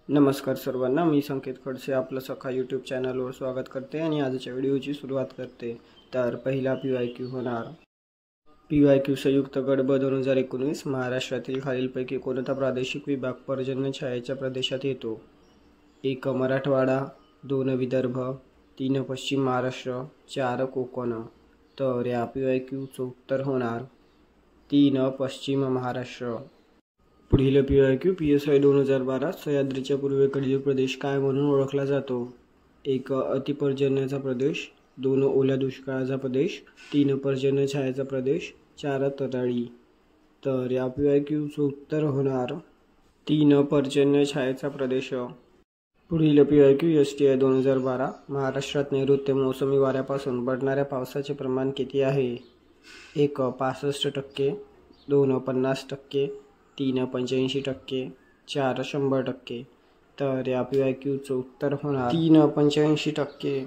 नमस्कार सर्वांना, मी संकेत खडसे आपलं सखा यूट्यूब चॅनलवर स्वागत करते आणि आजच्या व्हिडिओची सुरुवात करते। तर पहिला PYQ होणार। PYQ संयुक्त गट ब 2019 महाराष्ट्रातील खालीलपैकी कोणता प्रादेशिक विभाग पर्जन्य छायेच्या प्रदेशात येतो? 1 मराठवाडा, 2 विदर्भ, 3 पश्चिम महाराष्ट्र, 4 कोकण। तर या PYQचं उत्तर होणार 3 पश्चिम महाराष्ट्र। पुढील PYQ PSI 2012 सह्याद्रीच्या पूर्वेकडील प्रदेश काय म्हणून ओळखला जातो? 1 अतिपर्जन्याचा प्रदेश, 2 ओल्या दुष्काळाचा प्रदेश, 3 पर्जन्य छायेचा प्रदेश, 4 तराळी। तर या PYQचं उत्तर होणार 3 पर्जन्य छायेचा प्रदेश। पुढील PYQ STI 2012 महाराष्ट्रात नैऋत्य मोसमी वाऱ्यापासून पडणाऱ्या पावसाचे प्रमाण किती आहे? 1 65%, 2 50%, 3 85%, 4 100%। तर या PYQचं उत्तर होणार 3 85%।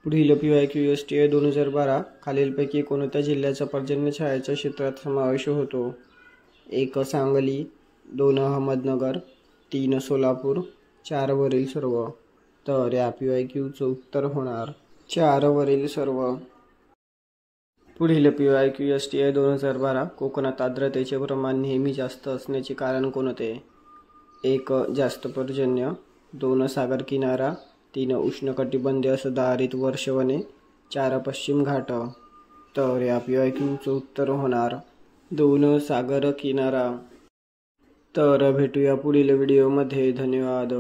पुढील PYQ STI 2012 खालीलपैकी कोणत्या जिल्ह्याचा पर्जन्य छायेच्या क्षेत्रात समावेश होतो? 1 सांगली, 2 अहमदनगर, 3 सोलापूर, 4 वरील सर्व। तर या PYQचं उत्तर होणार 4 वरील सर्व। पुढील PYQ STI 2012 कोकणात आर्द्रतेचे प्रमाण नेहमी जास्त असण्याचे कारण कोणते? 1 जास्त पर्जन्य, 2 सागर किनारा, 3 उष्णकटिबंधीय सदाहरित वर्षवने, 4 पश्चिम घाट। तर या PYQचं उत्तर होणार 2 सागर किनारा। तर भेटूया पुढील व्हिडिओमध्ये। धन्यवाद।